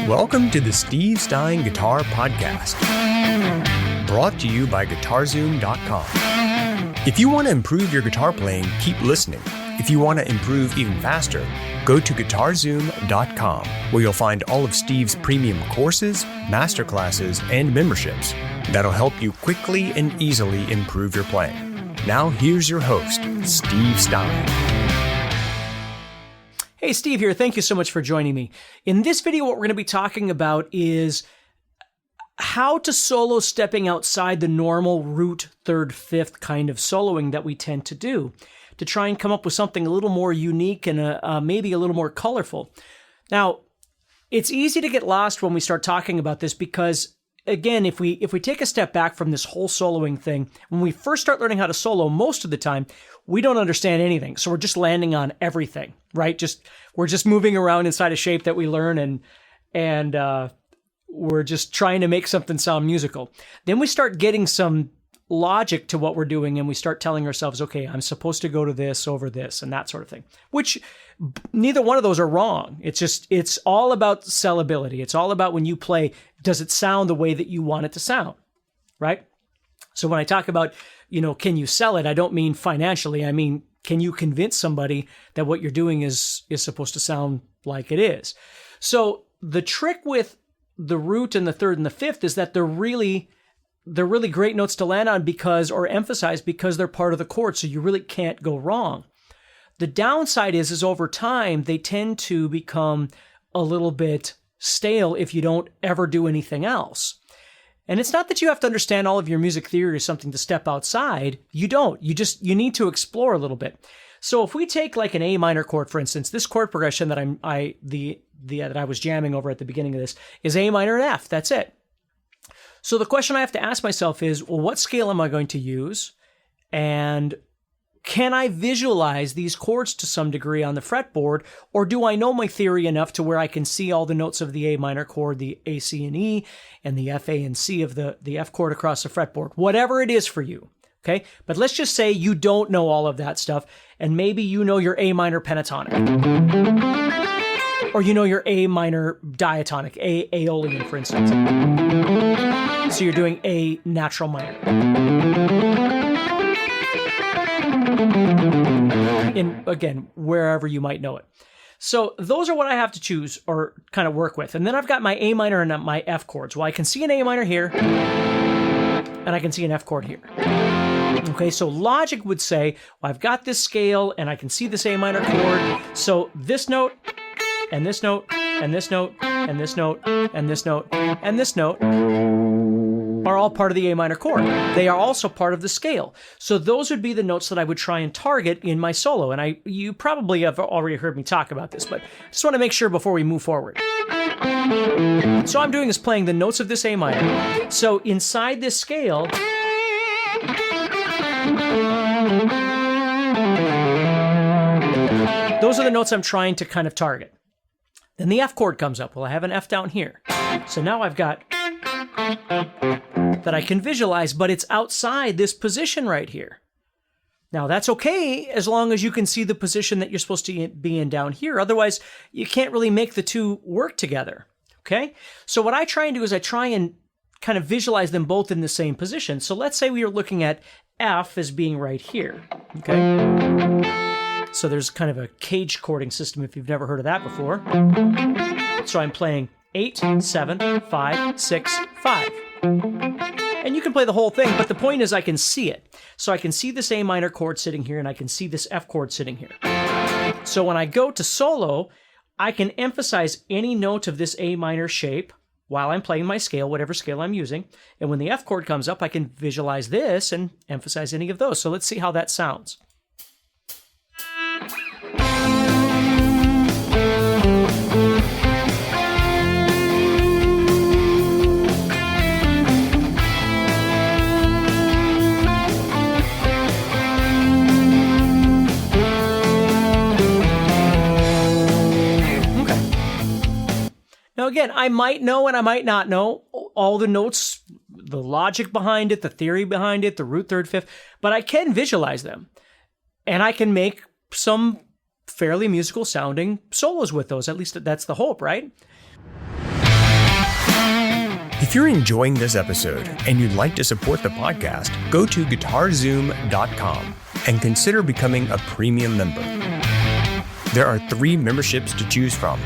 Welcome to the Steve Stine Guitar Podcast, brought to you by GuitarZoom.com. If you want to improve your guitar playing, keep listening. If you want to improve even faster, go to GuitarZoom.com, where you'll find all of Steve's premium courses, masterclasses, and memberships that'll help you quickly and easily improve your playing. Now here's your host, Steve Stine. Hey, Steve here. Thank you so much for joining me. In this video, what we're going to be talking about is how to solo stepping outside the normal root, third, fifth kind of soloing that we tend to do, to try and come up with something a little more unique and maybe a little more colorful. Now, it's easy to get lost when we start talking about this because, again, if we take a step back from this whole soloing thing, when we first start learning how to solo, most of the time, we don't understand anything. So we're just landing on everything, right? We're just moving around inside a shape that we learn and we're just trying to make something sound musical. Then we start getting some logic to what we're doing and we start telling ourselves, okay, I'm supposed to go to this over this and that sort of thing, which neither one of those are wrong. It's all about sellability. It's all about when you play, does it sound the way that you want it to sound, right? So when I talk about, can you sell it? I don't mean financially. I mean, can you convince somebody that what you're doing is supposed to sound like it is? So the trick with the root and the third and the fifth is that they're really great notes to land on or emphasize because they're part of the chord. So you really can't go wrong. The downside is over time, they tend to become a little bit stale if you don't ever do anything else. And it's not that you have to understand all of your music theory or something to step outside. You don't. You need to explore a little bit. So if we take like an A minor chord, for instance, this chord progression that that I was jamming over at the beginning of this is A minor and F. That's it. So the question I have to ask myself is, well, what scale am I going to use? And can I visualize these chords to some degree on the fretboard? Or do I know my theory enough to where I can see all the notes of the A minor chord, the A, C, and E, and the F, A, and C of the F chord across the fretboard? Whatever it is for you, okay? But let's just say you don't know all of that stuff, and maybe you know your A minor pentatonic. Or you know your A minor diatonic, A aeolian, for instance. So you're doing A natural minor. Again, wherever you might know it. So those are what I have to choose or kind of work with. And then I've got my A minor and my F chords. Well, I can see an A minor here, and I can see an F chord here. Okay, so logic would say, well, I've got this scale, and I can see this A minor chord. So this note, and this note, and this note, and this note, and this note, and this note are all part of the A minor chord. They are also part of the scale. So those would be the notes that I would try and target in my solo. And you probably have already heard me talk about this, but I just want to make sure before we move forward. So I'm doing is playing the notes of this A minor. So inside this scale, those are the notes I'm trying to kind of target. Then the F chord comes up. Well, I have an F down here. So now I've got that I can visualize, but it's outside this position right here. Now, that's okay as long as you can see the position that you're supposed to be in down here. Otherwise, you can't really make the two work together, okay? So what I try and do is I try and kind of visualize them both in the same position. So let's say we are looking at F as being right here, okay? So there's kind of a cage chording system if you've never heard of that before. So I'm playing 8, 7, 5, 6, 5. And you can play the whole thing, but the point is I can see it. So I can see this A minor chord sitting here, and I can see this F chord sitting here. So when I go to solo, I can emphasize any note of this A minor shape while I'm playing my scale, whatever scale I'm using. And when the F chord comes up, I can visualize this and emphasize any of those. So let's see how that sounds. Now, again, I might know and I might not know all the notes, the logic behind it, the theory behind it, the root, third, fifth, but I can visualize them. And I can make some fairly musical sounding solos with those. At least that's the hope, right? If you're enjoying this episode and you'd like to support the podcast, go to GuitarZoom.com and consider becoming a premium member. There are 3 memberships to choose from.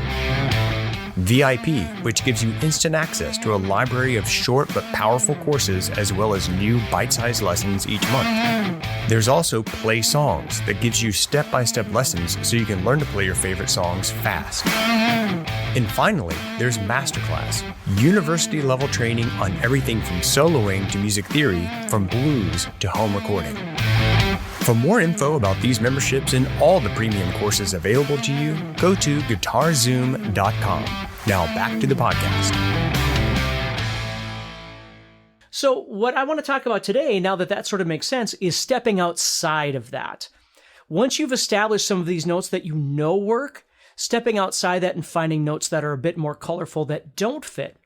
VIP, which gives you instant access to a library of short but powerful courses as well as new bite-sized lessons each month. There's also Play Songs that gives you step-by-step lessons so you can learn to play your favorite songs fast. And finally, there's Masterclass, university-level training on everything from soloing to music theory, from blues to home recording. For more info about these memberships and all the premium courses available to you, go to GuitarZoom.com. Now back to the podcast. So what I want to talk about today, now that sort of makes sense, is stepping outside of that. Once you've established some of these notes that you know work, stepping outside that and finding notes that are a bit more colorful that don't fit.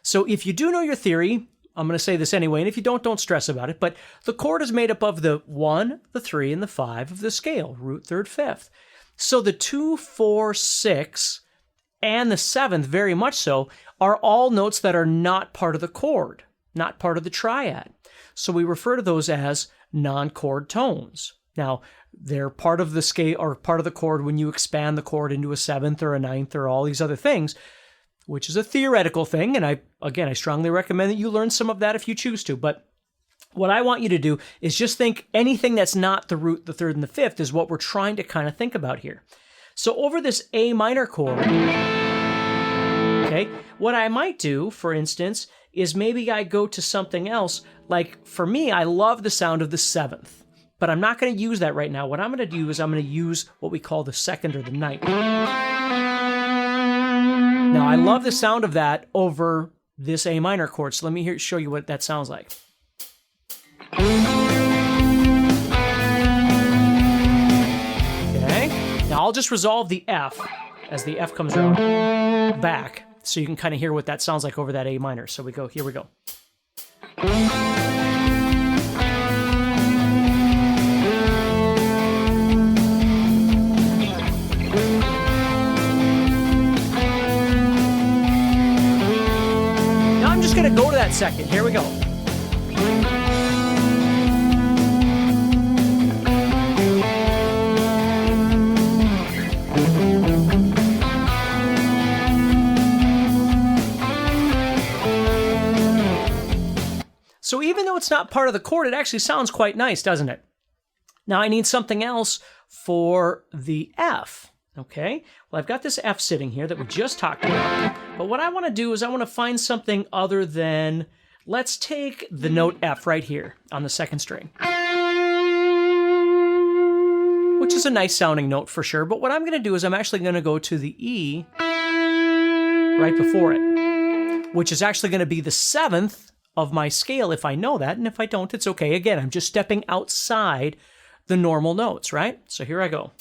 So if you do know your theory, I'm going to say this anyway, and if you don't stress about it, but the chord is made up of the 1, the 3, and the 5 of the scale, root, 3rd, 5th. So the 2, 4, 6, and the 7th, very much so, are all notes that are not part of the chord, not part of the triad. So we refer to those as non-chord tones. Now, they're part of the scale or part of the chord when you expand the chord into a 7th or a 9th or all these other things, which is a theoretical thing. And I strongly recommend that you learn some of that if you choose to. But what I want you to do is just think anything that's not the root, the 3rd, and the 5th is what we're trying to kind of think about here. So over this A minor chord, okay, what I might do, for instance, is maybe I go to something else. Like for me, I love the sound of the 7th, but I'm not going to use that right now. What I'm going to do is I'm going to use what we call the 2nd or the 9th. Now, I love the sound of that over this A minor chord, so let me show you what that sounds like. Okay, now I'll just resolve the F as the F comes around back, so you can kind of hear what that sounds like over that A minor. So here we go. Going to go to that 2nd. Here we go. So even though it's not part of the chord, it actually sounds quite nice, doesn't it? Now I need something else for the F. Okay, well, I've got this F sitting here that we just talked about, but what I want to do is I want to find something other than, let's take the note F right here on the 2nd string, which is a nice sounding note for sure, but what I'm going to do is I'm actually going to go to the E right before it, which is actually going to be the 7th of my scale if I know that, and if I don't, it's okay. Again, I'm just stepping outside the normal notes, right? So here I go.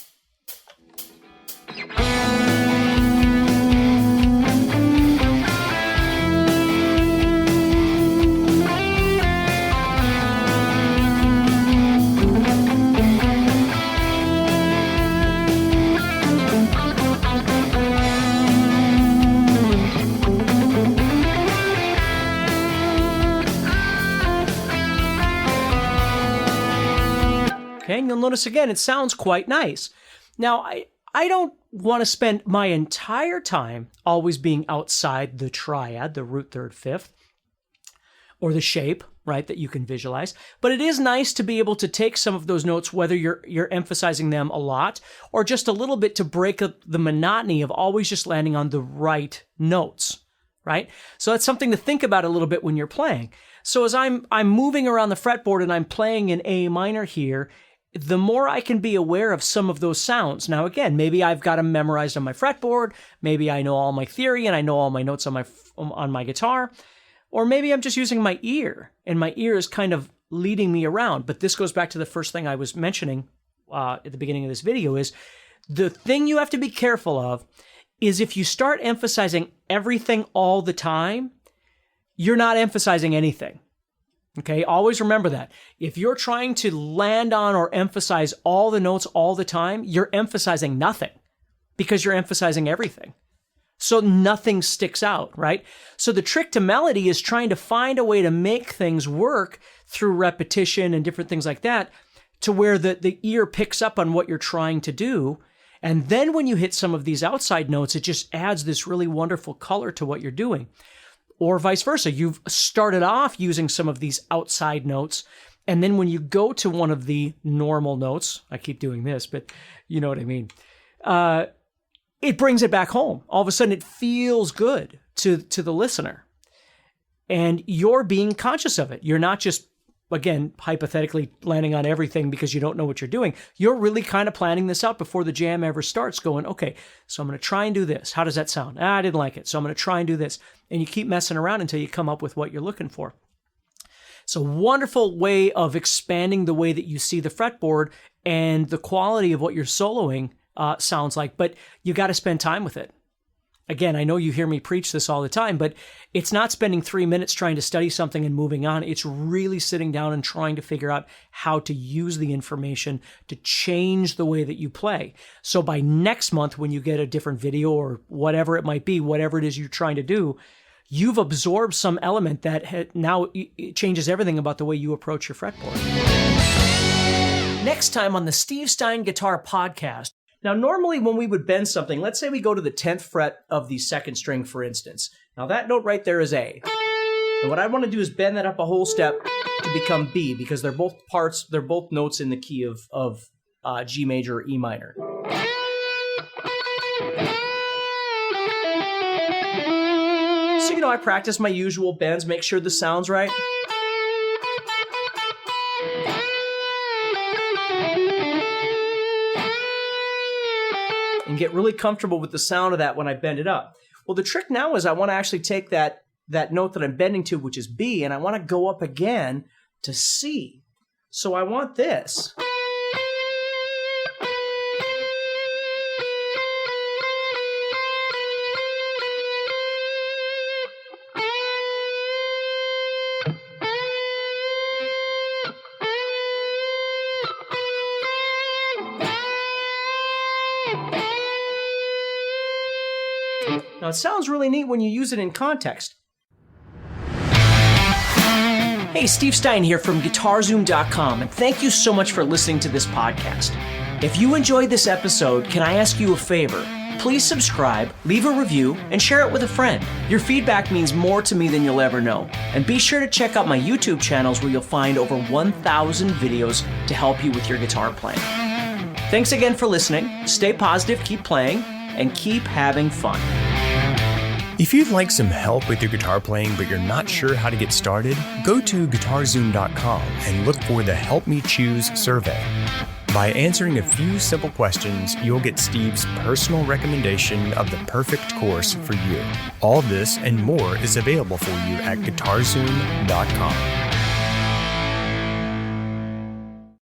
Okay, and you'll notice again, it sounds quite nice. Now, I don't want to spend my entire time always being outside the triad, the root, 3rd, 5th, or the shape, right, that you can visualize. But it is nice to be able to take some of those notes, whether you're emphasizing them a lot or just a little bit, to break up the monotony of always just landing on the right notes, right? So that's something to think about a little bit when you're playing. So as I'm moving around the fretboard and I'm playing an A minor here, the more I can be aware of some of those sounds. Now, again, maybe I've got them memorized on my fretboard. Maybe I know all my theory and I know all my notes on my guitar. Or maybe I'm just using my ear, and my ear is kind of leading me around. But this goes back to the first thing I was mentioning at the beginning of this video, is the thing you have to be careful of is if you start emphasizing everything all the time, you're not emphasizing anything. Okay, always remember that. If you're trying to land on or emphasize all the notes all the time, you're emphasizing nothing because you're emphasizing everything, so nothing sticks out, right? So the trick to melody is trying to find a way to make things work through repetition and different things like that to where the ear picks up on what you're trying to do. And then when you hit some of these outside notes, it just adds this really wonderful color to what you're doing. Or vice versa. You've started off using some of these outside notes, and then when you go to one of the normal notes, I keep doing this, but you know what I mean, it brings it back home. All of a sudden, it feels good to the listener. And you're being conscious of it. You're not just, again, hypothetically landing on everything because you don't know what you're doing. You're really kind of planning this out before the jam ever starts, going, okay, so I'm going to try and do this. How does that sound? I didn't like it, so I'm going to try and do this. And you keep messing around until you come up with what you're looking for. It's a wonderful way of expanding the way that you see the fretboard and the quality of what you're soloing sounds like, but you got to spend time with it. Again, I know you hear me preach this all the time, but it's not spending 3 minutes trying to study something and moving on. It's really sitting down and trying to figure out how to use the information to change the way that you play. So by next month, when you get a different video or whatever it might be, whatever it is you're trying to do, you've absorbed some element that now it changes everything about the way you approach your fretboard. Next time on the Steve Stine Guitar Podcast. Now, normally when we would bend something, let's say we go to the 10th fret of the second string, for instance. Now, that note right there is A. And what I want to do is bend that up a whole step to become B, because they're both notes in the key of G major or E minor. So, I practice my usual bends, make sure the sound's right. And get really comfortable with the sound of that when I bend it up. Well, the trick now is I want to actually take that note that I'm bending to, which is B, and I want to go up again to C. So I want this. Now, it sounds really neat when you use it in context. Hey, Steve Stine here from GuitarZoom.com, and thank you so much for listening to this podcast. If you enjoyed this episode, can I ask you a favor? Please subscribe, leave a review, and share it with a friend. Your feedback means more to me than you'll ever know. And be sure to check out my YouTube channels where you'll find over 1,000 videos to help you with your guitar playing. Thanks again for listening. Stay positive, keep playing, and keep having fun. If you'd like some help with your guitar playing but you're not sure how to get started, go to GuitarZoom.com and look for the Help Me Choose survey. By answering a few simple questions, you'll get Steve's personal recommendation of the perfect course for you. All this and more is available for you at GuitarZoom.com.